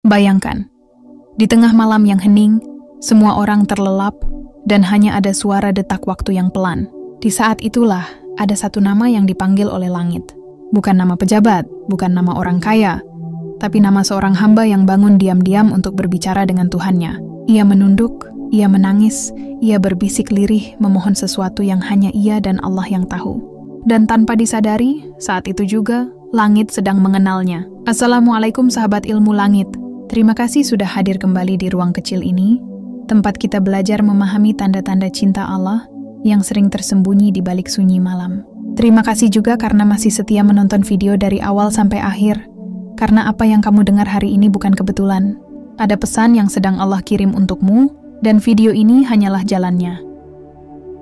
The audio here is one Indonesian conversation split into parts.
Bayangkan, di tengah malam yang hening, semua orang terlelap dan hanya ada suara detak waktu yang pelan. Di saat itulah ada satu nama yang dipanggil oleh langit. Bukan nama pejabat, bukan nama orang kaya, tapi nama seorang hamba yang bangun diam-diam untuk berbicara dengan Tuhannya. Ia menunduk, ia menangis, ia berbisik lirih memohon sesuatu yang hanya ia dan Allah yang tahu. Dan tanpa disadari, saat itu juga, langit sedang mengenalnya. Assalamualaikum sahabat ilmu langit. Terima kasih sudah hadir kembali di ruang kecil ini, tempat kita belajar memahami tanda-tanda cinta Allah yang sering tersembunyi di balik sunyi malam. Terima kasih juga karena masih setia menonton video dari awal sampai akhir, karena apa yang kamu dengar hari ini bukan kebetulan. Ada pesan yang sedang Allah kirim untukmu, dan video ini hanyalah jalannya.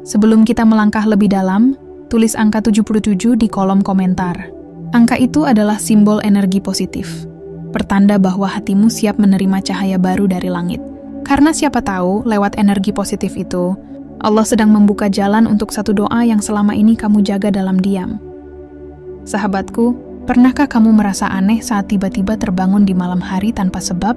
Sebelum kita melangkah lebih dalam, tulis angka 77 di kolom komentar. Angka itu adalah simbol energi positif, pertanda bahwa hatimu siap menerima cahaya baru dari langit. Karena siapa tahu, lewat energi positif itu, Allah sedang membuka jalan untuk satu doa yang selama ini kamu jaga dalam diam. Sahabatku, pernahkah kamu merasa aneh saat tiba-tiba terbangun di malam hari tanpa sebab?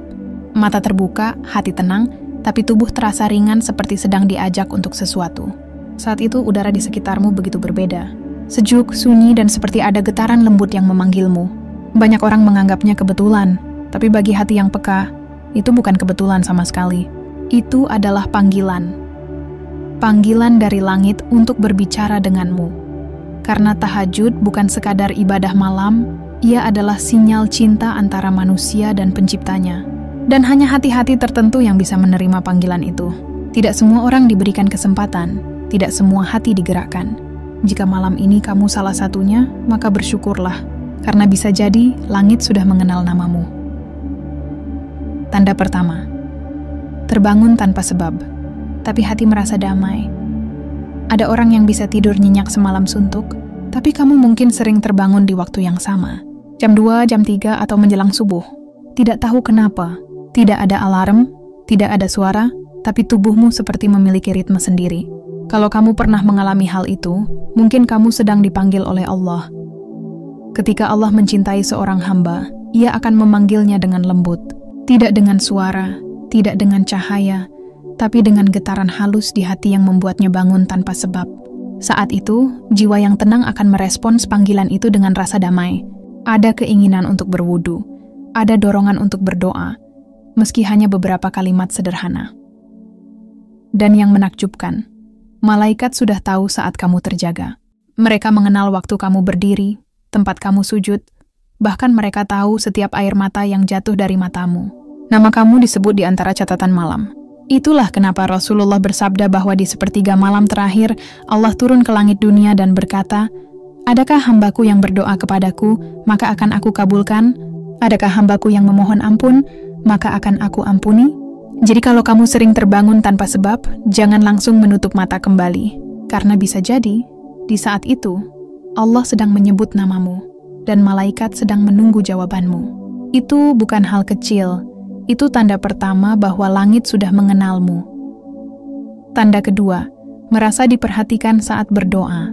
Mata terbuka, hati tenang, tapi tubuh terasa ringan seperti sedang diajak untuk sesuatu. Saat itu udara di sekitarmu begitu berbeda. Sejuk, sunyi, dan seperti ada getaran lembut yang memanggilmu. Banyak orang menganggapnya kebetulan, tapi bagi hati yang peka, itu bukan kebetulan sama sekali. Itu adalah panggilan. Panggilan dari langit untuk berbicara denganmu. Karena tahajud bukan sekadar ibadah malam, ia adalah sinyal cinta antara manusia dan penciptanya. Dan hanya hati-hati tertentu yang bisa menerima panggilan itu. Tidak semua orang diberikan kesempatan, tidak semua hati digerakkan. Jika malam ini kamu salah satunya, maka bersyukurlah. Karena bisa jadi langit sudah mengenal namamu. Tanda pertama, terbangun tanpa sebab, tapi hati merasa damai. Ada orang yang bisa tidur nyenyak semalam suntuk, tapi kamu mungkin sering terbangun di waktu yang sama. Jam 2, jam 3, atau menjelang subuh. Tidak tahu kenapa, tidak ada alarm, tidak ada suara, tapi tubuhmu seperti memiliki ritme sendiri. Kalau kamu pernah mengalami hal itu, mungkin kamu sedang dipanggil oleh Allah. Ketika Allah mencintai seorang hamba, Ia akan memanggilnya dengan lembut. Tidak dengan suara, tidak dengan cahaya, tapi dengan getaran halus di hati yang membuatnya bangun tanpa sebab. Saat itu, jiwa yang tenang akan merespons panggilan itu dengan rasa damai. Ada keinginan untuk berwudu, ada dorongan untuk berdoa, meski hanya beberapa kalimat sederhana. Dan yang menakjubkan, malaikat sudah tahu saat kamu terjaga. Mereka mengenal waktu kamu berdiri, tempat kamu sujud, bahkan mereka tahu setiap air mata yang jatuh dari matamu. Nama kamu disebut di antara catatan malam. Itulah kenapa Rasulullah bersabda bahwa di sepertiga malam terakhir, Allah turun ke langit dunia dan berkata, "Adakah hambaku yang berdoa kepadaku, maka akan aku kabulkan? Adakah hambaku yang memohon ampun, maka akan aku ampuni?" Jadi kalau kamu sering terbangun tanpa sebab, jangan langsung menutup mata kembali. Karena bisa jadi, di saat itu, Allah sedang menyebut namamu, dan malaikat sedang menunggu jawabanmu. Itu bukan hal kecil, itu tanda pertama bahwa langit sudah mengenalmu. Tanda kedua, merasa diperhatikan saat berdoa.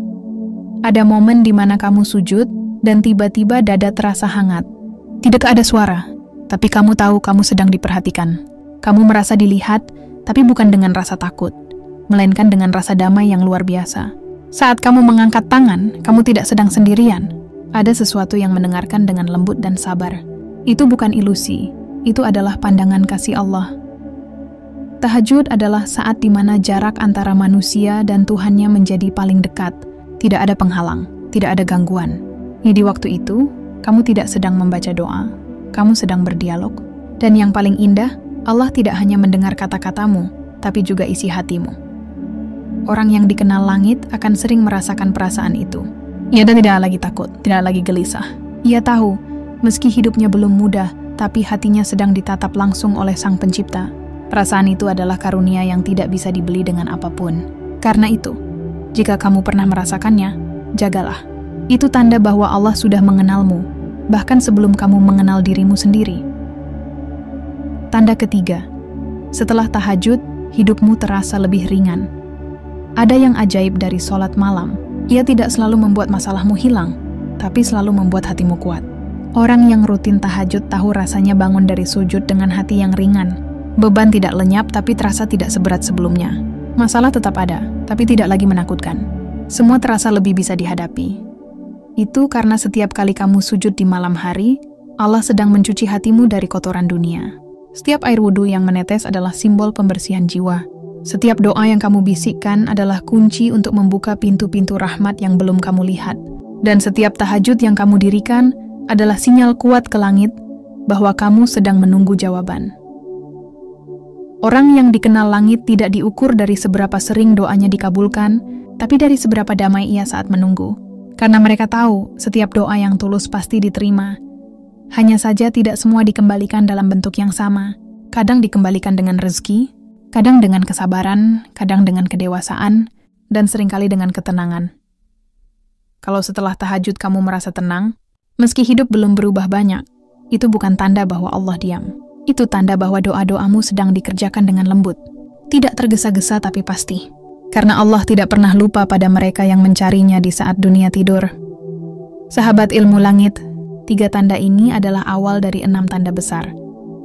Ada momen di mana kamu sujud, dan tiba-tiba dada terasa hangat. Tidak ada suara, tapi kamu tahu kamu sedang diperhatikan. Kamu merasa dilihat, tapi bukan dengan rasa takut, melainkan dengan rasa damai yang luar biasa. Saat kamu mengangkat tangan, kamu tidak sedang sendirian. Ada sesuatu yang mendengarkan dengan lembut dan sabar. Itu bukan ilusi, itu adalah pandangan kasih Allah. Tahajud adalah saat di mana jarak antara manusia dan Tuhannya menjadi paling dekat. Tidak ada penghalang, tidak ada gangguan. Di waktu itu, kamu tidak sedang membaca doa, kamu sedang berdialog. Dan yang paling indah, Allah tidak hanya mendengar kata-katamu, tapi juga isi hatimu. Orang yang dikenal langit akan sering merasakan perasaan itu. Ia tidak lagi takut, tidak lagi gelisah. Ia tahu, meski hidupnya belum mudah, tapi hatinya sedang ditatap langsung oleh Sang Pencipta. Perasaan itu adalah karunia yang tidak bisa dibeli dengan apapun. Karena itu, jika kamu pernah merasakannya, jagalah. Itu tanda bahwa Allah sudah mengenalmu, bahkan sebelum kamu mengenal dirimu sendiri. Tanda ketiga, setelah tahajud, hidupmu terasa lebih ringan. Ada yang ajaib dari sholat malam. Ia tidak selalu membuat masalahmu hilang, tapi selalu membuat hatimu kuat. Orang yang rutin tahajud tahu rasanya bangun dari sujud dengan hati yang ringan. Beban tidak lenyap tapi terasa tidak seberat sebelumnya. Masalah tetap ada, tapi tidak lagi menakutkan. Semua terasa lebih bisa dihadapi. Itu karena setiap kali kamu sujud di malam hari, Allah sedang mencuci hatimu dari kotoran dunia. Setiap air wudhu yang menetes adalah simbol pembersihan jiwa. Setiap doa yang kamu bisikkan adalah kunci untuk membuka pintu-pintu rahmat yang belum kamu lihat. Dan setiap tahajud yang kamu dirikan adalah sinyal kuat ke langit bahwa kamu sedang menunggu jawaban. Orang yang dikenal langit tidak diukur dari seberapa sering doanya dikabulkan, tapi dari seberapa damai ia saat menunggu. Karena mereka tahu setiap doa yang tulus pasti diterima. Hanya saja tidak semua dikembalikan dalam bentuk yang sama. Kadang dikembalikan dengan rezeki, kadang dengan kesabaran, kadang dengan kedewasaan, dan seringkali dengan ketenangan. Kalau setelah tahajud kamu merasa tenang, meski hidup belum berubah banyak, itu bukan tanda bahwa Allah diam. Itu tanda bahwa doa-doamu sedang dikerjakan dengan lembut. Tidak tergesa-gesa tapi pasti. Karena Allah tidak pernah lupa pada mereka yang mencarinya di saat dunia tidur. Sahabat ilmu langit, 3 tanda ini adalah awal dari 6 tanda besar,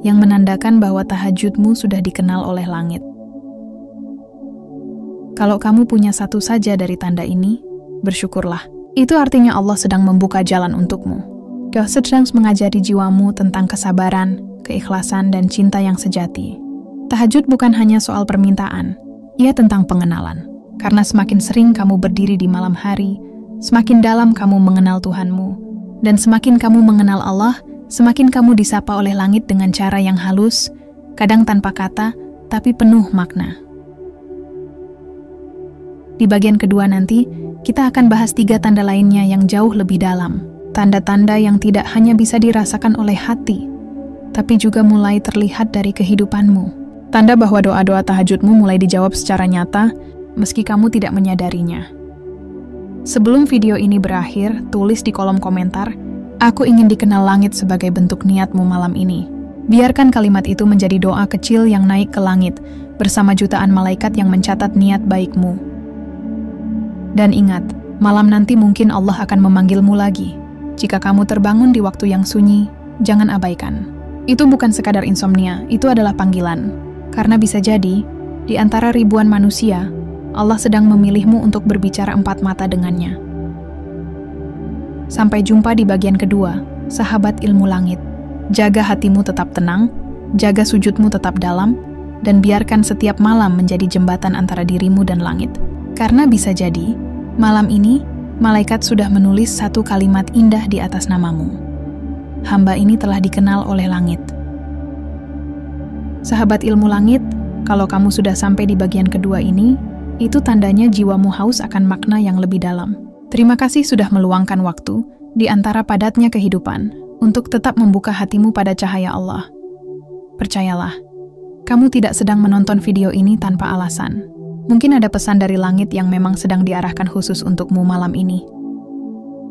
yang menandakan bahwa tahajudmu sudah dikenal oleh langit. Kalau kamu punya satu saja dari tanda ini, bersyukurlah. Itu artinya Allah sedang membuka jalan untukmu. Dia sedang mengajari jiwamu tentang kesabaran, keikhlasan, dan cinta yang sejati. Tahajud bukan hanya soal permintaan, ia tentang pengenalan. Karena semakin sering kamu berdiri di malam hari, semakin dalam kamu mengenal Tuhanmu. Dan semakin kamu mengenal Allah, semakin kamu disapa oleh langit dengan cara yang halus, kadang tanpa kata, tapi penuh makna. Di bagian kedua nanti, kita akan bahas 3 tanda lainnya yang jauh lebih dalam. Tanda-tanda yang tidak hanya bisa dirasakan oleh hati, tapi juga mulai terlihat dari kehidupanmu. Tanda bahwa doa-doa tahajudmu mulai dijawab secara nyata, meski kamu tidak menyadarinya. Sebelum video ini berakhir, tulis di kolom komentar, "Aku ingin dikenal langit sebagai bentuk niatmu malam ini." Biarkan kalimat itu menjadi doa kecil yang naik ke langit, bersama jutaan malaikat yang mencatat niat baikmu. Dan ingat, malam nanti mungkin Allah akan memanggilmu lagi. Jika kamu terbangun di waktu yang sunyi, jangan abaikan. Itu bukan sekadar insomnia, itu adalah panggilan. Karena bisa jadi, di antara ribuan manusia, Allah sedang memilihmu untuk berbicara 4 mata dengannya. Sampai jumpa di bagian kedua, sahabat ilmu langit. Jaga hatimu tetap tenang, jaga sujudmu tetap dalam, dan biarkan setiap malam menjadi jembatan antara dirimu dan langit. Karena bisa jadi, malam ini, malaikat sudah menulis 1 kalimat indah di atas namamu. Hamba ini telah dikenal oleh langit. Sahabat ilmu langit, kalau kamu sudah sampai di bagian kedua ini, itu tandanya jiwamu haus akan makna yang lebih dalam. Terima kasih sudah meluangkan waktu di antara padatnya kehidupan untuk tetap membuka hatimu pada cahaya Allah. Percayalah, kamu tidak sedang menonton video ini tanpa alasan. Mungkin ada pesan dari langit yang memang sedang diarahkan khusus untukmu malam ini.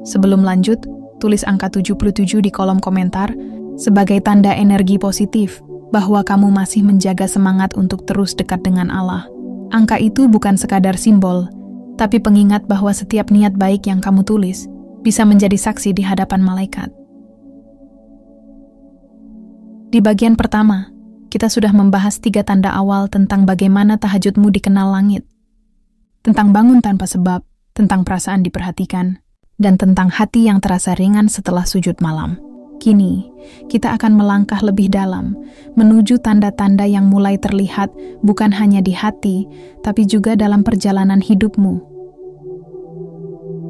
Sebelum lanjut, tulis angka 77 di kolom komentar sebagai tanda energi positif bahwa kamu masih menjaga semangat untuk terus dekat dengan Allah. Angka itu bukan sekadar simbol, tapi pengingat bahwa setiap niat baik yang kamu tulis bisa menjadi saksi di hadapan malaikat. Di bagian pertama, kita sudah membahas 3 tanda awal tentang bagaimana tahajudmu dikenal langit. Tentang bangun tanpa sebab, tentang perasaan diperhatikan, dan tentang hati yang terasa ringan setelah sujud malam. Kini, kita akan melangkah lebih dalam, menuju tanda-tanda yang mulai terlihat bukan hanya di hati, tapi juga dalam perjalanan hidupmu.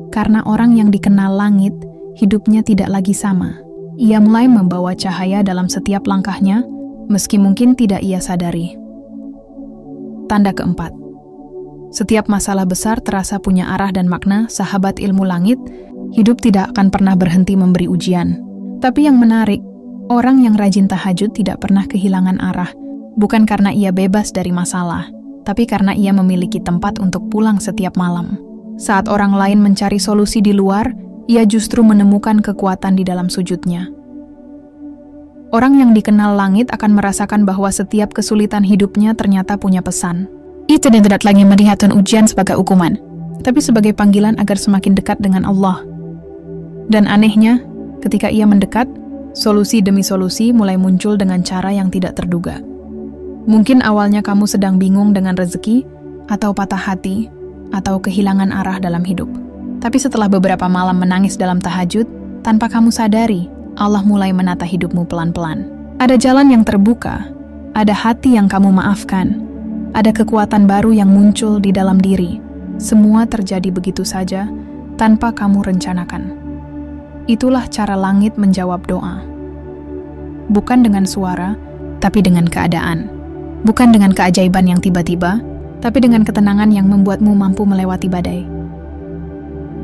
Karena orang yang dikenal langit, hidupnya tidak lagi sama. Ia mulai membawa cahaya dalam setiap langkahnya, meski mungkin tidak ia sadari. Tanda keempat. Setiap masalah besar terasa punya arah dan makna, sahabat ilmu langit, hidup tidak akan pernah berhenti memberi ujian. Tapi yang menarik, orang yang rajin tahajud tidak pernah kehilangan arah, bukan karena ia bebas dari masalah, tapi karena ia memiliki tempat untuk pulang setiap malam. Saat orang lain mencari solusi di luar, ia justru menemukan kekuatan di dalam sujudnya. Orang yang dikenal langit akan merasakan bahwa setiap kesulitan hidupnya ternyata punya pesan. Ia tidak lagi melihat ujian sebagai hukuman, tapi sebagai panggilan agar semakin dekat dengan Allah. Dan anehnya, ketika ia mendekat, Solusi demi solusi mulai muncul dengan cara yang tidak terduga. Mungkin awalnya kamu sedang bingung dengan rezeki, atau patah hati, atau kehilangan arah dalam hidup. Tapi setelah beberapa malam menangis dalam tahajud, tanpa kamu sadari, Allah mulai menata hidupmu pelan-pelan. Ada jalan yang terbuka, ada hati yang kamu maafkan, ada kekuatan baru yang muncul di dalam diri. Semua terjadi begitu saja, tanpa kamu rencanakan. Itulah cara langit menjawab doa. Bukan dengan suara, tapi dengan keadaan. Bukan dengan keajaiban yang tiba-tiba, tapi dengan ketenangan yang membuatmu mampu melewati badai.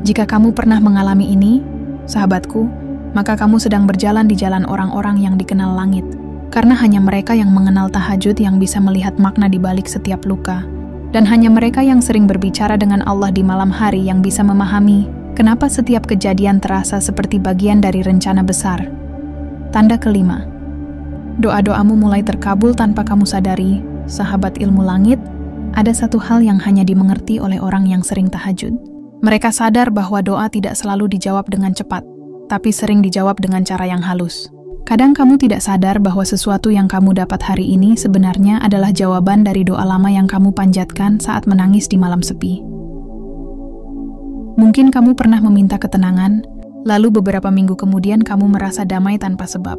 Jika kamu pernah mengalami ini, sahabatku, maka kamu sedang berjalan di jalan orang-orang yang dikenal langit. Karena hanya mereka yang mengenal tahajud yang bisa melihat makna di balik setiap luka. Dan hanya mereka yang sering berbicara dengan Allah di malam hari yang bisa memahami kenapa setiap kejadian terasa seperti bagian dari rencana besar. Tanda kelima. Doa-doamu mulai terkabul tanpa kamu sadari, sahabat ilmu langit. Ada satu hal yang hanya dimengerti oleh orang yang sering tahajud. Mereka sadar bahwa doa tidak selalu dijawab dengan cepat, tapi sering dijawab dengan cara yang halus. Kadang kamu tidak sadar bahwa sesuatu yang kamu dapat hari ini sebenarnya adalah jawaban dari doa lama yang kamu panjatkan saat menangis di malam sepi. Mungkin kamu pernah meminta ketenangan, lalu beberapa minggu kemudian kamu merasa damai tanpa sebab.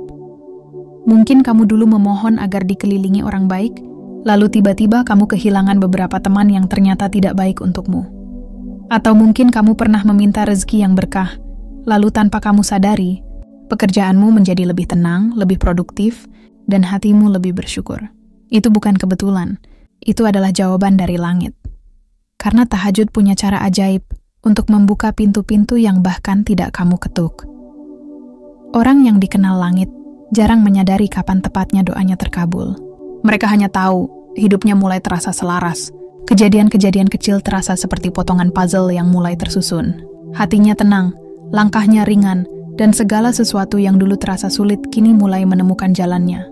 Mungkin kamu dulu memohon agar dikelilingi orang baik, lalu tiba-tiba kamu kehilangan beberapa teman yang ternyata tidak baik untukmu. Atau mungkin kamu pernah meminta rezeki yang berkah, lalu tanpa kamu sadari, pekerjaanmu menjadi lebih tenang, lebih produktif, dan hatimu lebih bersyukur. Itu bukan kebetulan, itu adalah jawaban dari langit. Karena tahajud punya cara ajaib untuk membuka pintu-pintu yang bahkan tidak kamu ketuk. Orang yang dikenal langit jarang menyadari kapan tepatnya doanya terkabul. Mereka hanya tahu hidupnya mulai terasa selaras. Kejadian-kejadian kecil terasa seperti potongan puzzle yang mulai tersusun. Hatinya tenang, langkahnya ringan, dan segala sesuatu yang dulu terasa sulit kini mulai menemukan jalannya.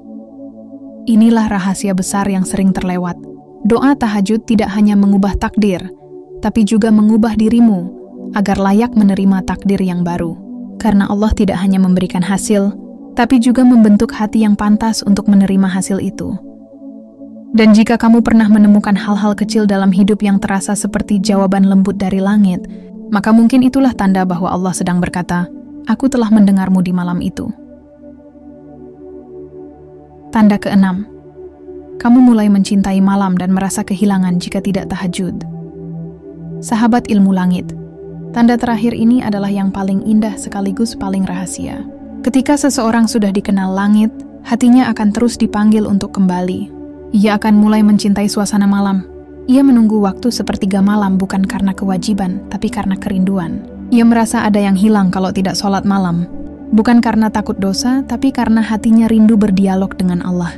Inilah rahasia besar yang sering terlewat. Doa tahajud tidak hanya mengubah takdir, tapi juga mengubah dirimu agar layak menerima takdir yang baru. Karena Allah tidak hanya memberikan hasil, tapi juga membentuk hati yang pantas untuk menerima hasil itu. Dan jika kamu pernah menemukan hal-hal kecil dalam hidup yang terasa seperti jawaban lembut dari langit, maka mungkin itulah tanda bahwa Allah sedang berkata, "Aku telah mendengarmu di malam itu." Tanda keenam, kamu mulai mencintai malam dan merasa kehilangan jika tidak tahajud. Sahabat ilmu langit, tanda terakhir ini adalah yang paling indah sekaligus paling rahasia. Ketika seseorang sudah dikenal langit, hatinya akan terus dipanggil untuk kembali. Ia akan mulai mencintai suasana malam. Ia menunggu waktu sepertiga malam bukan karena kewajiban, tapi karena kerinduan. Ia merasa ada yang hilang kalau tidak sholat malam. Bukan karena takut dosa, tapi karena hatinya rindu berdialog dengan Allah.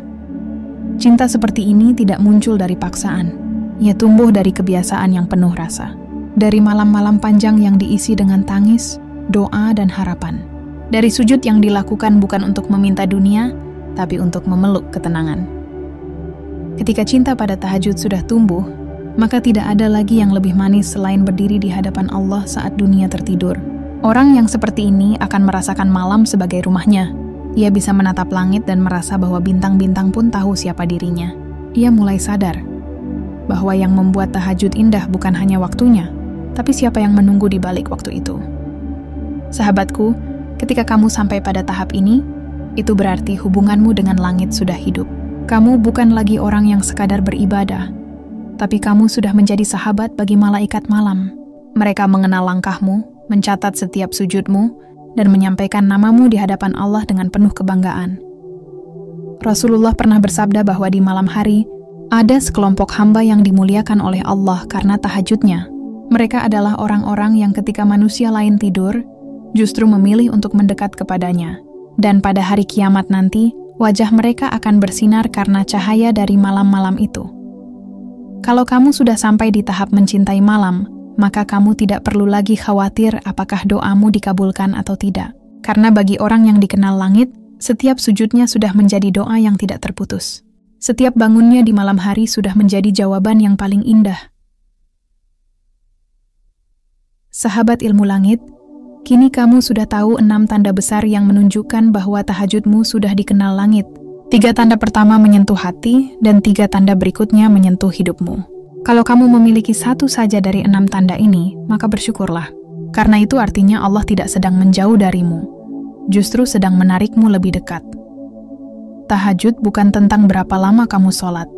Cinta seperti ini tidak muncul dari paksaan. Ia tumbuh dari kebiasaan yang penuh rasa. Dari malam-malam panjang yang diisi dengan tangis, doa, dan harapan. Dari sujud yang dilakukan bukan untuk meminta dunia, tapi untuk memeluk ketenangan. Ketika cinta pada tahajud sudah tumbuh, maka tidak ada lagi yang lebih manis selain berdiri di hadapan Allah saat dunia tertidur. Orang yang seperti ini akan merasakan malam sebagai rumahnya. Ia bisa menatap langit dan merasa bahwa bintang-bintang pun tahu siapa dirinya. Ia mulai sadar bahwa yang membuat tahajud indah bukan hanya waktunya, tapi siapa yang menunggu di balik waktu itu. Sahabatku, ketika kamu sampai pada tahap ini, itu berarti hubunganmu dengan langit sudah hidup. Kamu bukan lagi orang yang sekadar beribadah, tapi kamu sudah menjadi sahabat bagi malaikat malam. Mereka mengenal langkahmu, mencatat setiap sujudmu, dan menyampaikan namamu di hadapan Allah dengan penuh kebanggaan. Rasulullah pernah bersabda bahwa di malam hari, ada sekelompok hamba yang dimuliakan oleh Allah karena tahajudnya. Mereka adalah orang-orang yang ketika manusia lain tidur, justru memilih untuk mendekat kepadanya. Dan pada hari kiamat nanti, wajah mereka akan bersinar karena cahaya dari malam-malam itu. Kalau kamu sudah sampai di tahap mencintai malam, maka kamu tidak perlu lagi khawatir apakah doamu dikabulkan atau tidak. Karena bagi orang yang dikenal langit, setiap sujudnya sudah menjadi doa yang tidak terputus. Setiap bangunnya di malam hari sudah menjadi jawaban yang paling indah. Sahabat ilmu langit, Kini kamu sudah tahu 6 tanda besar yang menunjukkan bahwa tahajudmu sudah dikenal langit. 3 tanda pertama menyentuh hati, dan 3 tanda berikutnya menyentuh hidupmu. Kalau kamu memiliki satu saja dari 6 tanda ini, maka bersyukurlah. Karena itu artinya Allah tidak sedang menjauh darimu, justru sedang menarikmu lebih dekat. Tahajud bukan tentang berapa lama kamu sholat,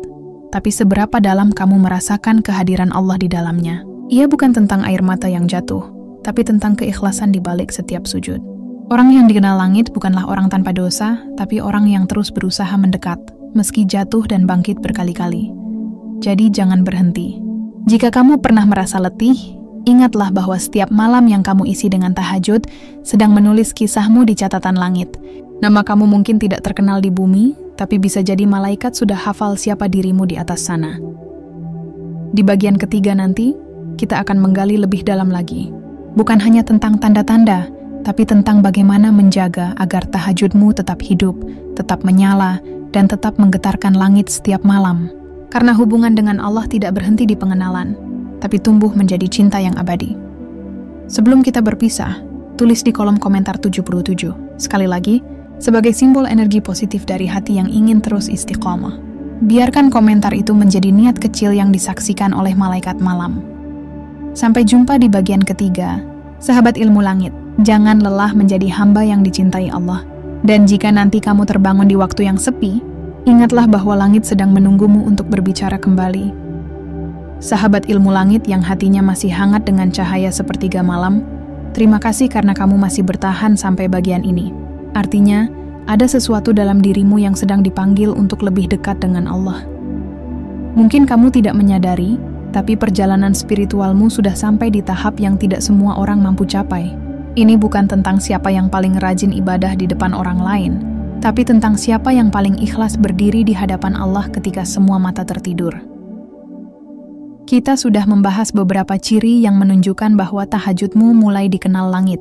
tapi seberapa dalam kamu merasakan kehadiran Allah di dalamnya. Ia bukan tentang air mata yang jatuh, tapi tentang keikhlasan di balik setiap sujud. Orang yang dikenal langit bukanlah orang tanpa dosa, tapi orang yang terus berusaha mendekat, meski jatuh dan bangkit berkali-kali. Jadi jangan berhenti. Jika kamu pernah merasa letih, ingatlah bahwa setiap malam yang kamu isi dengan tahajud sedang menulis kisahmu di catatan langit. Nama kamu mungkin tidak terkenal di bumi, tapi bisa jadi malaikat sudah hafal siapa dirimu di atas sana. Di bagian ketiga nanti, kita akan menggali lebih dalam lagi. Bukan hanya tentang tanda-tanda, tapi tentang bagaimana menjaga agar tahajudmu tetap hidup, tetap menyala, dan tetap menggetarkan langit setiap malam. Karena hubungan dengan Allah tidak berhenti di pengenalan, tapi tumbuh menjadi cinta yang abadi. Sebelum kita berpisah, tulis di kolom komentar 77. Sekali lagi, sebagai simbol energi positif dari hati yang ingin terus istiqomah. Biarkan komentar itu menjadi niat kecil yang disaksikan oleh malaikat malam. Sampai jumpa di bagian ketiga. Sahabat ilmu langit, jangan lelah menjadi hamba yang dicintai Allah. Dan jika nanti kamu terbangun di waktu yang sepi, ingatlah bahwa langit sedang menunggumu untuk berbicara kembali. Sahabat ilmu langit yang hatinya masih hangat dengan cahaya sepertiga malam, terima kasih karena kamu masih bertahan sampai bagian ini. Artinya, ada sesuatu dalam dirimu yang sedang dipanggil untuk lebih dekat dengan Allah. Mungkin kamu tidak menyadari, tapi perjalanan spiritualmu sudah sampai di tahap yang tidak semua orang mampu capai. Ini bukan tentang siapa yang paling rajin ibadah di depan orang lain, tapi tentang siapa yang paling ikhlas berdiri di hadapan Allah ketika semua mata tertidur. Kita sudah membahas beberapa ciri yang menunjukkan bahwa tahajudmu mulai dikenal langit.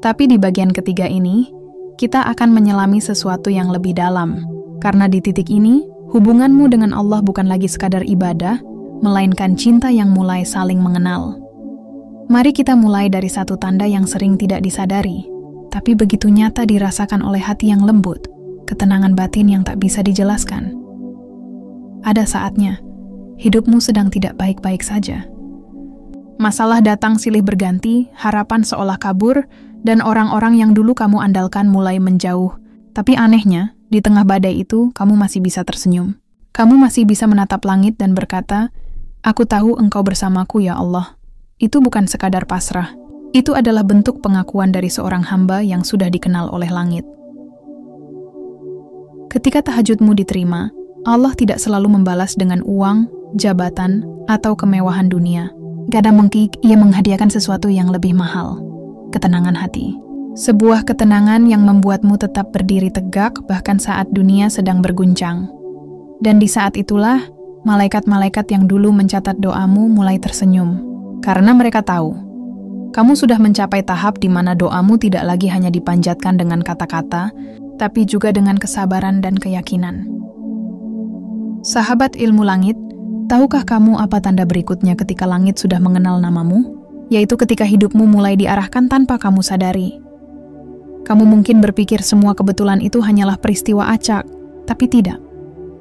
Tapi di bagian ketiga ini, kita akan menyelami sesuatu yang lebih dalam. Karena di titik ini, hubunganmu dengan Allah bukan lagi sekadar ibadah, melainkan cinta yang mulai saling mengenal. Mari kita mulai dari satu tanda yang sering tidak disadari, tapi begitu nyata dirasakan oleh hati yang lembut, ketenangan batin yang tak bisa dijelaskan. Ada saatnya, hidupmu sedang tidak baik-baik saja. Masalah datang silih berganti, harapan seolah kabur, dan orang-orang yang dulu kamu andalkan mulai menjauh. Tapi anehnya, di tengah badai itu, kamu masih bisa tersenyum. Kamu masih bisa menatap langit dan berkata, "Aku tahu Engkau bersamaku ya Allah." Itu bukan sekadar pasrah. Itu adalah bentuk pengakuan dari seorang hamba yang sudah dikenal oleh langit. Ketika tahajudmu diterima, Allah tidak selalu membalas dengan uang, jabatan, atau kemewahan dunia. Kadang mungkin Ia menghadiahkan sesuatu yang lebih mahal, ketenangan hati. Sebuah ketenangan yang membuatmu tetap berdiri tegak bahkan saat dunia sedang berguncang. Dan di saat itulah, malaikat-malaikat yang dulu mencatat doamu mulai tersenyum. Karena mereka tahu, kamu sudah mencapai tahap di mana doamu tidak lagi hanya dipanjatkan dengan kata-kata, tapi juga dengan kesabaran dan keyakinan. Sahabat ilmu langit, tahukah kamu apa tanda berikutnya ketika langit sudah mengenal namamu? Yaitu ketika hidupmu mulai diarahkan tanpa kamu sadari. Kamu mungkin berpikir semua kebetulan itu hanyalah peristiwa acak, tapi tidak.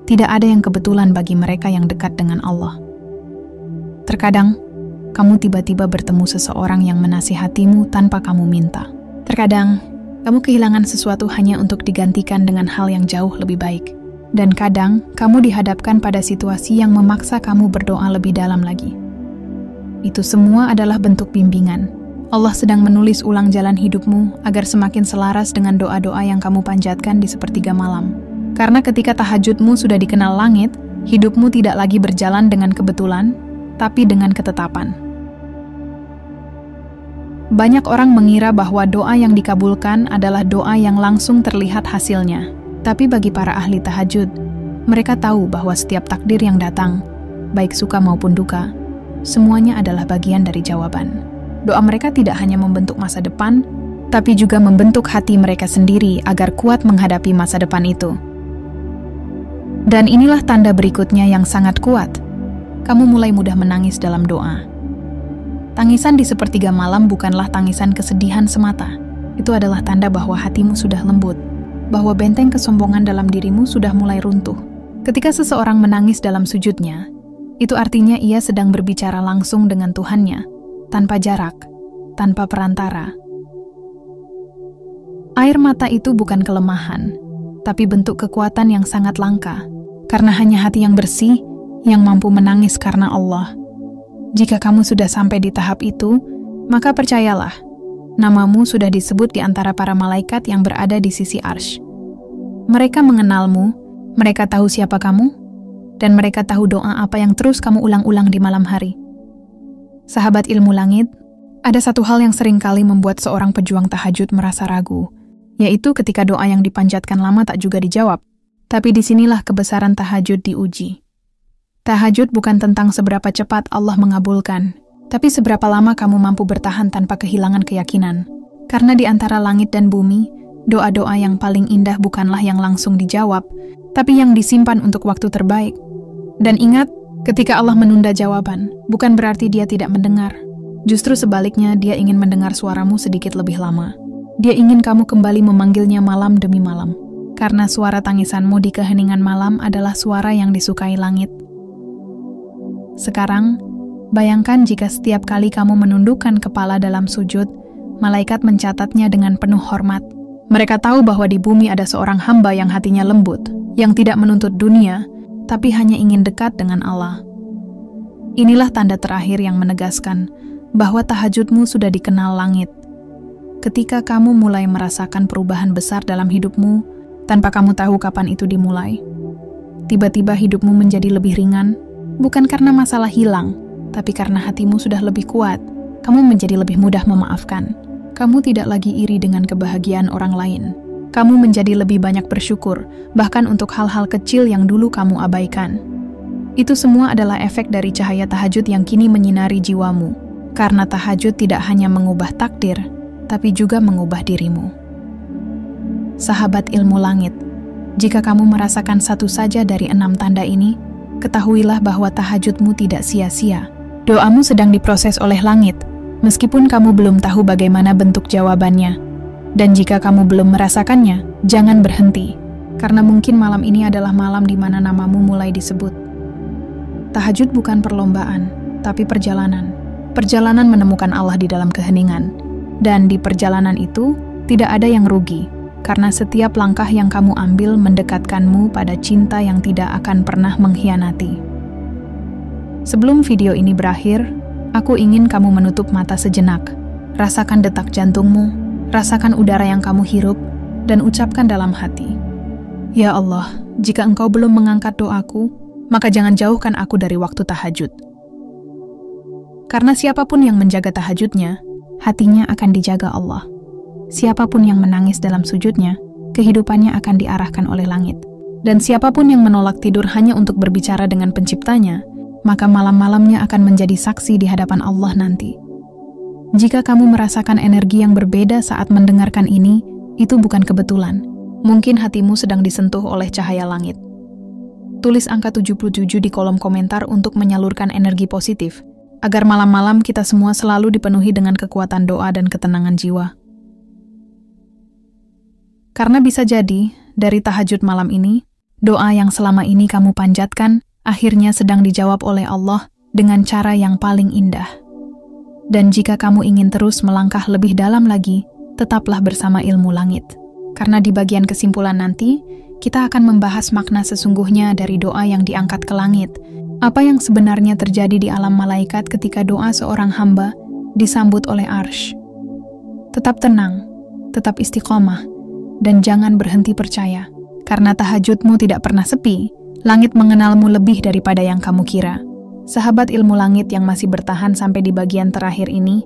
Tidak ada yang kebetulan bagi mereka yang dekat dengan Allah. Terkadang, kamu tiba-tiba bertemu seseorang yang menasihatimu tanpa kamu minta. Terkadang, kamu kehilangan sesuatu hanya untuk digantikan dengan hal yang jauh lebih baik. Dan kadang, kamu dihadapkan pada situasi yang memaksa kamu berdoa lebih dalam lagi. Itu semua adalah bentuk bimbingan. Allah sedang menulis ulang jalan hidupmu agar semakin selaras dengan doa-doa yang kamu panjatkan di sepertiga malam. Karena ketika tahajudmu sudah dikenal langit, hidupmu tidak lagi berjalan dengan kebetulan, tapi dengan ketetapan. Banyak orang mengira bahwa doa yang dikabulkan adalah doa yang langsung terlihat hasilnya. Tapi bagi para ahli tahajud, mereka tahu bahwa setiap takdir yang datang, baik suka maupun duka, semuanya adalah bagian dari jawaban. Doa mereka tidak hanya membentuk masa depan, tapi juga membentuk hati mereka sendiri agar kuat menghadapi masa depan itu. Dan inilah tanda berikutnya yang sangat kuat. Kamu mulai mudah menangis dalam doa. Tangisan di sepertiga malam bukanlah tangisan kesedihan semata. Itu adalah tanda bahwa hatimu sudah lembut, bahwa benteng kesombongan dalam dirimu sudah mulai runtuh. Ketika seseorang menangis dalam sujudnya, itu artinya ia sedang berbicara langsung dengan Tuhannya, tanpa jarak, tanpa perantara. Air mata itu bukan kelemahan, tapi bentuk kekuatan yang sangat langka, karena hanya hati yang bersih yang mampu menangis karena Allah. Jika kamu sudah sampai di tahap itu, maka percayalah, namamu sudah disebut di antara para malaikat yang berada di sisi arsy. Mereka mengenalmu, mereka tahu siapa kamu, dan mereka tahu doa apa yang terus kamu ulang-ulang di malam hari. Sahabat ilmu langit, ada satu hal yang seringkali membuat seorang pejuang tahajud merasa ragu, yaitu ketika doa yang dipanjatkan lama tak juga dijawab. Tapi disinilah kebesaran tahajud diuji. Tahajud bukan tentang seberapa cepat Allah mengabulkan, tapi seberapa lama kamu mampu bertahan tanpa kehilangan keyakinan. Karena di antara langit dan bumi, doa-doa yang paling indah bukanlah yang langsung dijawab, tapi yang disimpan untuk waktu terbaik. Dan ingat, ketika Allah menunda jawaban, bukan berarti Dia tidak mendengar. Justru sebaliknya, Dia ingin mendengar suaramu sedikit lebih lama. Dia ingin kamu kembali memanggilnya malam demi malam. Karena suara tangisanmu di keheningan malam adalah suara yang disukai langit. Sekarang, bayangkan jika setiap kali kamu menundukkan kepala dalam sujud, malaikat mencatatnya dengan penuh hormat. Mereka tahu bahwa di bumi ada seorang hamba yang hatinya lembut, yang tidak menuntut dunia, tapi hanya ingin dekat dengan Allah. Inilah tanda terakhir yang menegaskan bahwa tahajudmu sudah dikenal langit. Ketika kamu mulai merasakan perubahan besar dalam hidupmu, tanpa kamu tahu kapan itu dimulai. Tiba-tiba hidupmu menjadi lebih ringan, bukan karena masalah hilang, tapi karena hatimu sudah lebih kuat. Kamu menjadi lebih mudah memaafkan. Kamu tidak lagi iri dengan kebahagiaan orang lain. Kamu menjadi lebih banyak bersyukur, bahkan untuk hal-hal kecil yang dulu kamu abaikan. Itu semua adalah efek dari cahaya tahajud yang kini menyinari jiwamu. Karena tahajud tidak hanya mengubah takdir, tapi juga mengubah dirimu. Sahabat ilmu langit, jika kamu merasakan satu saja dari 6 tanda ini, ketahuilah bahwa tahajudmu tidak sia-sia. Doamu sedang diproses oleh langit, meskipun kamu belum tahu bagaimana bentuk jawabannya. Dan jika kamu belum merasakannya, jangan berhenti, karena mungkin malam ini adalah malam di mana namamu mulai disebut. Tahajud bukan perlombaan, tapi perjalanan. Perjalanan menemukan Allah di dalam keheningan. Dan di perjalanan itu, tidak ada yang rugi, karena setiap langkah yang kamu ambil mendekatkanmu pada cinta yang tidak akan pernah mengkhianati. Sebelum video ini berakhir, aku ingin kamu menutup mata sejenak. Rasakan detak jantungmu, rasakan udara yang kamu hirup, dan ucapkan dalam hati, "Ya Allah, jika Engkau belum mengangkat doaku, maka jangan jauhkan aku dari waktu tahajud." Karena siapapun yang menjaga tahajudnya, hatinya akan dijaga Allah. Siapapun yang menangis dalam sujudnya, kehidupannya akan diarahkan oleh langit. Dan siapapun yang menolak tidur hanya untuk berbicara dengan penciptanya, maka malam-malamnya akan menjadi saksi di hadapan Allah nanti. Jika kamu merasakan energi yang berbeda saat mendengarkan ini, itu bukan kebetulan. Mungkin hatimu sedang disentuh oleh cahaya langit. Tulis angka 77 di kolom komentar untuk menyalurkan energi positif, agar malam-malam kita semua selalu dipenuhi dengan kekuatan doa dan ketenangan jiwa. Karena bisa jadi, dari tahajud malam ini, doa yang selama ini kamu panjatkan, akhirnya sedang dijawab oleh Allah dengan cara yang paling indah. Dan jika kamu ingin terus melangkah lebih dalam lagi, tetaplah bersama ilmu langit. Karena di bagian kesimpulan nanti, kita akan membahas makna sesungguhnya dari doa yang diangkat ke langit. Apa yang sebenarnya terjadi di alam malaikat ketika doa seorang hamba disambut oleh arsy. Tetap tenang, tetap istiqomah, dan jangan berhenti percaya. Karena tahajudmu tidak pernah sepi, langit mengenalmu lebih daripada yang kamu kira. Sahabat ilmu langit yang masih bertahan sampai di bagian terakhir ini,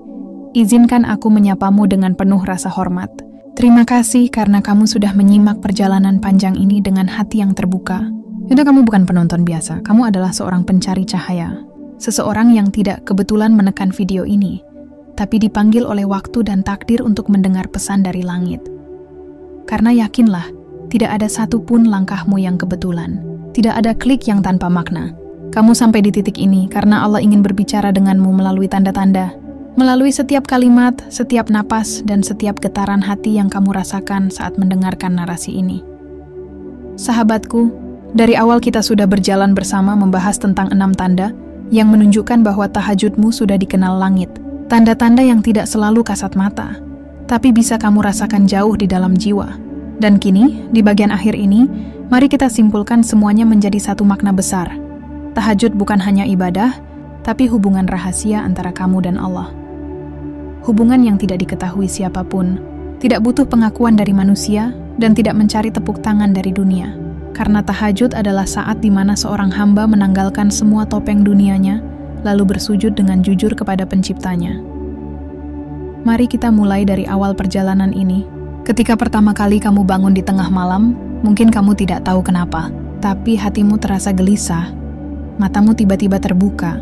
izinkan aku menyapamu dengan penuh rasa hormat. Terima kasih karena kamu sudah menyimak perjalanan panjang ini dengan hati yang terbuka. Yaudah, kamu bukan penonton biasa, kamu adalah seorang pencari cahaya. Seseorang yang tidak kebetulan menekan video ini, tapi dipanggil oleh waktu dan takdir untuk mendengar pesan dari langit. Karena yakinlah, tidak ada satupun langkahmu yang kebetulan. Tidak ada klik yang tanpa makna. Kamu sampai di titik ini karena Allah ingin berbicara denganmu melalui tanda-tanda. melalui setiap kalimat, setiap napas, dan setiap getaran hati yang kamu rasakan saat mendengarkan narasi ini. Sahabatku, dari awal kita sudah berjalan bersama membahas tentang 6 tanda yang menunjukkan bahwa tahajudmu sudah dikenal langit. Tanda-tanda yang tidak selalu kasat mata, tapi bisa kamu rasakan jauh di dalam jiwa. Dan kini, di bagian akhir ini, mari kita simpulkan semuanya menjadi satu makna besar. Tahajud bukan hanya ibadah, tapi hubungan rahasia antara kamu dan Allah. Hubungan yang tidak diketahui siapapun, tidak butuh pengakuan dari manusia, dan tidak mencari tepuk tangan dari dunia. Karena tahajud adalah saat di mana seorang hamba menanggalkan semua topeng dunianya, lalu bersujud dengan jujur kepada penciptanya. Mari kita mulai dari awal perjalanan ini. Ketika pertama kali kamu bangun di tengah malam, mungkin kamu tidak tahu kenapa, tapi hatimu terasa gelisah, matamu tiba-tiba terbuka,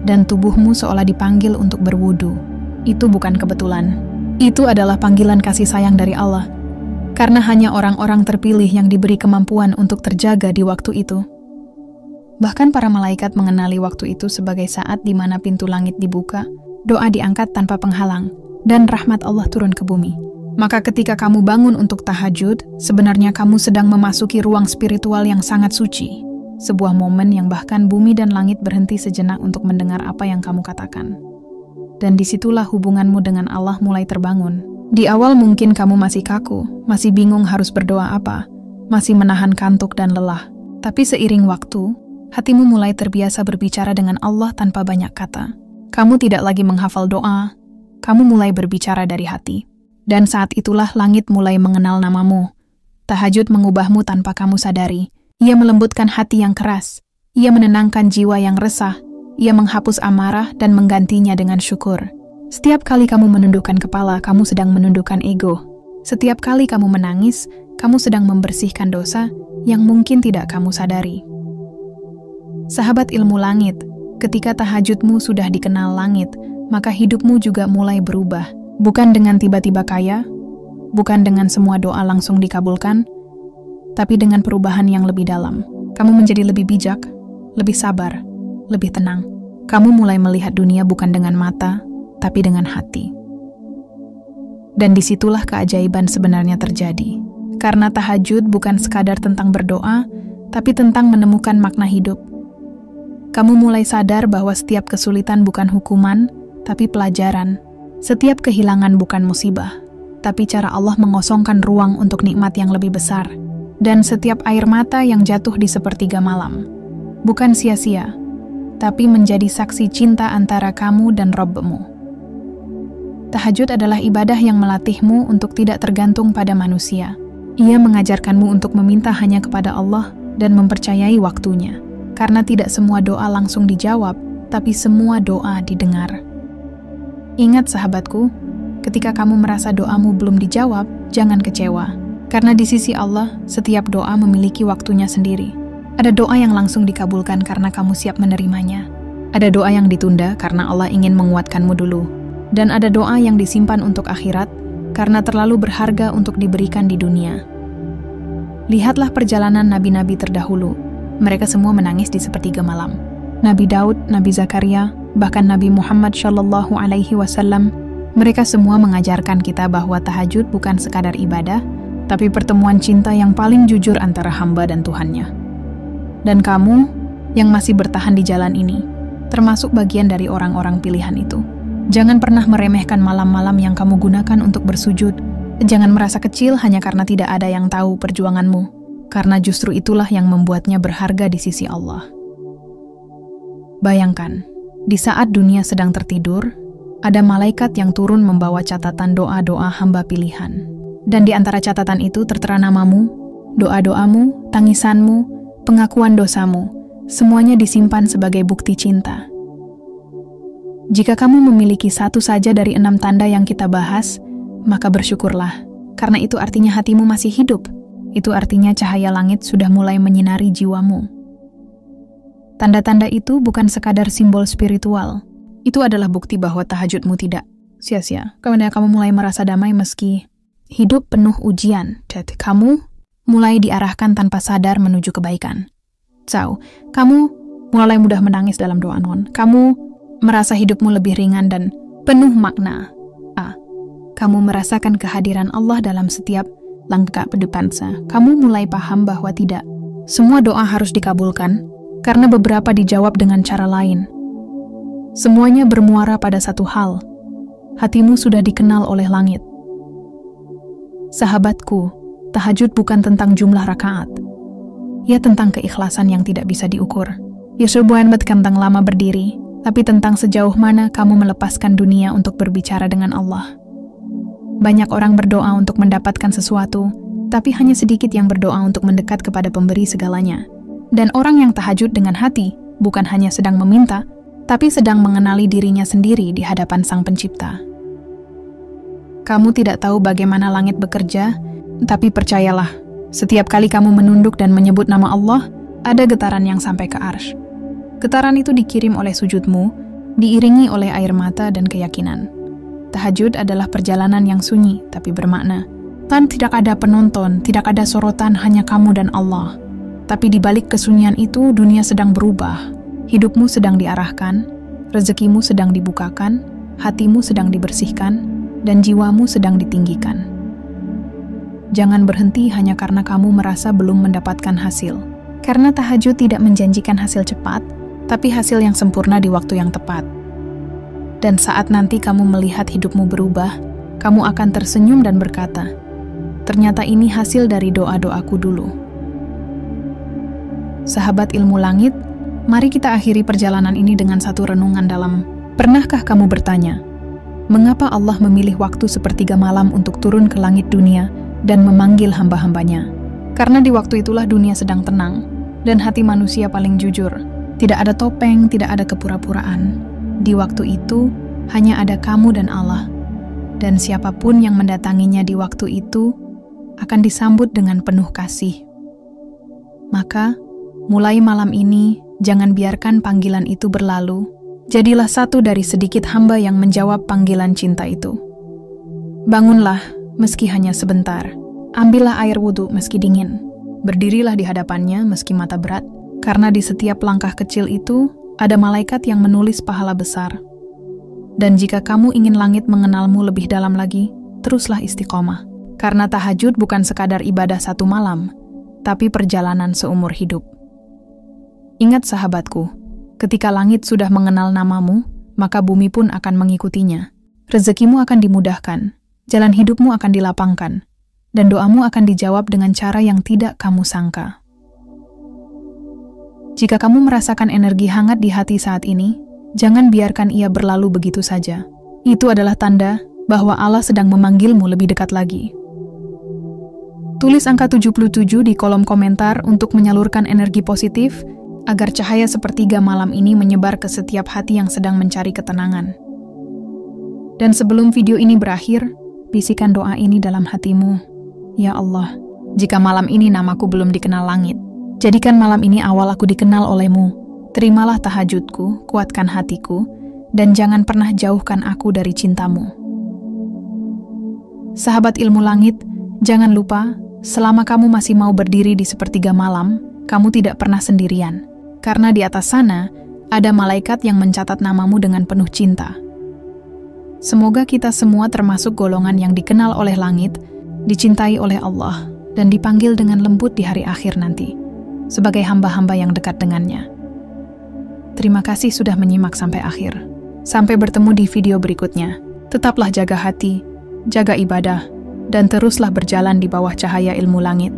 dan tubuhmu seolah dipanggil untuk berwudu. Itu bukan kebetulan. Itu adalah panggilan kasih sayang dari Allah. Karena hanya orang-orang terpilih yang diberi kemampuan untuk terjaga di waktu itu. Bahkan para malaikat mengenali waktu itu sebagai saat di mana pintu langit dibuka, doa diangkat tanpa penghalang, dan rahmat Allah turun ke bumi. Maka ketika kamu bangun untuk tahajud, sebenarnya kamu sedang memasuki ruang spiritual yang sangat suci. Sebuah momen yang bahkan bumi dan langit berhenti sejenak untuk mendengar apa yang kamu katakan. Dan disitulah hubunganmu dengan Allah mulai terbangun. Di awal mungkin kamu masih kaku, masih bingung harus berdoa apa, masih menahan kantuk dan lelah. Tapi seiring waktu, hatimu mulai terbiasa berbicara dengan Allah tanpa banyak kata. Kamu tidak lagi menghafal doa, kamu mulai berbicara dari hati. Dan saat itulah langit mulai mengenal namamu. Tahajud mengubahmu tanpa kamu sadari. Ia melembutkan hati yang keras. Ia menenangkan jiwa yang resah. Ia menghapus amarah dan menggantinya dengan syukur. Setiap kali kamu menundukkan kepala, kamu sedang menundukkan ego. Setiap kali kamu menangis, kamu sedang membersihkan dosa yang mungkin tidak kamu sadari. Sahabat ilmu langit, ketika tahajudmu sudah dikenal langit, maka hidupmu juga mulai berubah. Bukan dengan tiba-tiba kaya, bukan dengan semua doa langsung dikabulkan, tapi dengan perubahan yang lebih dalam. Kamu menjadi lebih bijak, lebih sabar, lebih tenang. Kamu mulai melihat dunia bukan dengan mata, tapi dengan hati. Dan disitulah keajaiban sebenarnya terjadi. Karena tahajud bukan sekadar tentang berdoa, tapi tentang menemukan makna hidup. Kamu mulai sadar bahwa setiap kesulitan bukan hukuman, tapi pelajaran. Setiap kehilangan bukan musibah, tapi cara Allah mengosongkan ruang untuk nikmat yang lebih besar. Dan setiap air mata yang jatuh di sepertiga malam, bukan sia-sia, tapi menjadi saksi cinta antara kamu dan Rabb-mu. Tahajud adalah ibadah yang melatihmu untuk tidak tergantung pada manusia. Ia mengajarkanmu untuk meminta hanya kepada Allah dan mempercayai waktunya. Karena tidak semua doa langsung dijawab, tapi semua doa didengar. Ingat sahabatku, ketika kamu merasa doamu belum dijawab, jangan kecewa. Karena di sisi Allah, setiap doa memiliki waktunya sendiri. Ada doa yang langsung dikabulkan karena kamu siap menerimanya. Ada doa yang ditunda karena Allah ingin menguatkanmu dulu. Dan ada doa yang disimpan untuk akhirat karena terlalu berharga untuk diberikan di dunia. Lihatlah perjalanan nabi-nabi terdahulu. Mereka semua menangis di sepertiga malam. Nabi Daud, Nabi Zakaria, bahkan Nabi Muhammad SAW, mereka semua mengajarkan kita bahwa tahajud bukan sekadar ibadah, tapi pertemuan cinta yang paling jujur antara hamba dan Tuhannya. Dan kamu yang masih bertahan di jalan ini, termasuk bagian dari orang-orang pilihan itu. Jangan pernah meremehkan malam-malam yang kamu gunakan untuk bersujud. Jangan merasa kecil hanya karena tidak ada yang tahu perjuanganmu, karena justru itulah yang membuatnya berharga di sisi Allah. Bayangkan, di saat dunia sedang tertidur, ada malaikat yang turun membawa catatan doa-doa hamba pilihan. Dan di antara catatan itu tertera namamu, doa-doamu, tangisanmu, pengakuan dosamu, semuanya disimpan sebagai bukti cinta. Jika kamu memiliki satu saja dari 6 tanda yang kita bahas, maka bersyukurlah, karena itu artinya hatimu masih hidup. Itu artinya cahaya langit sudah mulai menyinari jiwamu. Tanda-tanda itu bukan sekadar simbol spiritual. Itu adalah bukti bahwa tahajudmu tidak sia-sia. Kemudian kamu mulai merasa damai meski hidup penuh ujian. Jadi kamu mulai diarahkan tanpa sadar menuju kebaikan. Kamu mulai mudah menangis dalam doa non. Kamu merasa hidupmu lebih ringan dan penuh makna. A. Kamu merasakan kehadiran Allah dalam setiap langkah berdepansa. Kamu mulai paham bahwa tidak semua doa harus dikabulkan, karena beberapa dijawab dengan cara lain. Semuanya bermuara pada satu hal. Hatimu sudah dikenal oleh langit. Sahabatku, tahajud bukan tentang jumlah rakaat. Ia tentang keikhlasan yang tidak bisa diukur. Ia bukan tentang lama berdiri, tapi tentang sejauh mana kamu melepaskan dunia untuk berbicara dengan Allah. Banyak orang berdoa untuk mendapatkan sesuatu, tapi hanya sedikit yang berdoa untuk mendekat kepada pemberi segalanya. Dan orang yang tahajud dengan hati, bukan hanya sedang meminta, tapi sedang mengenali dirinya sendiri di hadapan Sang Pencipta. Kamu tidak tahu bagaimana langit bekerja, tapi percayalah, setiap kali kamu menunduk dan menyebut nama Allah, ada getaran yang sampai ke arsy. Getaran itu dikirim oleh sujudmu, diiringi oleh air mata dan keyakinan. Tahajud adalah perjalanan yang sunyi tapi bermakna. Tidak ada penonton, tidak ada sorotan, hanya kamu dan Allah. Tapi di balik kesunyian itu, dunia sedang berubah. Hidupmu sedang diarahkan, rezekimu sedang dibukakan, hatimu sedang dibersihkan, dan jiwamu sedang ditinggikan. Jangan berhenti hanya karena kamu merasa belum mendapatkan hasil. Karena tahajud tidak menjanjikan hasil cepat, tapi hasil yang sempurna di waktu yang tepat. Dan saat nanti kamu melihat hidupmu berubah, kamu akan tersenyum dan berkata, ternyata ini hasil dari doa-doaku dulu. Sahabat ilmu langit, mari kita akhiri perjalanan ini dengan satu renungan dalam. Pernahkah kamu bertanya, mengapa Allah memilih waktu sepertiga malam untuk turun ke langit dunia dan memanggil hamba-hambanya? Karena di waktu itulah dunia sedang tenang, dan hati manusia paling jujur. Tidak ada topeng, tidak ada kepura-puraan. Di waktu itu, hanya ada kamu dan Allah. Dan siapapun yang mendatanginya di waktu itu, akan disambut dengan penuh kasih. Maka, mulai malam ini, jangan biarkan panggilan itu berlalu. Jadilah satu dari sedikit hamba yang menjawab panggilan cinta itu. Bangunlah, meski hanya sebentar. Ambillah air wudhu meski dingin. Berdirilah di hadapannya meski mata berat. Karena di setiap langkah kecil itu, ada malaikat yang menulis pahala besar. Dan jika kamu ingin langit mengenalmu lebih dalam lagi, teruslah istiqomah. Karena tahajud bukan sekadar ibadah satu malam, tapi perjalanan seumur hidup. Ingat sahabatku, ketika langit sudah mengenal namamu, maka bumi pun akan mengikutinya. Rezekimu akan dimudahkan, jalan hidupmu akan dilapangkan, dan doamu akan dijawab dengan cara yang tidak kamu sangka. Jika kamu merasakan energi hangat di hati saat ini, jangan biarkan ia berlalu begitu saja. Itu adalah tanda bahwa Allah sedang memanggilmu lebih dekat lagi. Tulis angka 77 di kolom komentar untuk menyalurkan energi positif, agar cahaya sepertiga malam ini menyebar ke setiap hati yang sedang mencari ketenangan. Dan sebelum video ini berakhir, bisikan doa ini dalam hatimu. Ya Allah, jika malam ini namaku belum dikenal langit, jadikan malam ini awal aku dikenal olehmu. Terimalah tahajudku, kuatkan hatiku, dan jangan pernah jauhkan aku dari cintamu. Sahabat ilmu langit, jangan lupa, selama kamu masih mau berdiri di sepertiga malam, kamu tidak pernah sendirian. Karena di atas sana, ada malaikat yang mencatat namamu dengan penuh cinta. Semoga kita semua termasuk golongan yang dikenal oleh langit, dicintai oleh Allah, dan dipanggil dengan lembut di hari akhir nanti, sebagai hamba-hamba yang dekat dengannya. Terima kasih sudah menyimak sampai akhir. Sampai bertemu di video berikutnya. Tetaplah jaga hati, jaga ibadah, dan teruslah berjalan di bawah cahaya ilmu langit.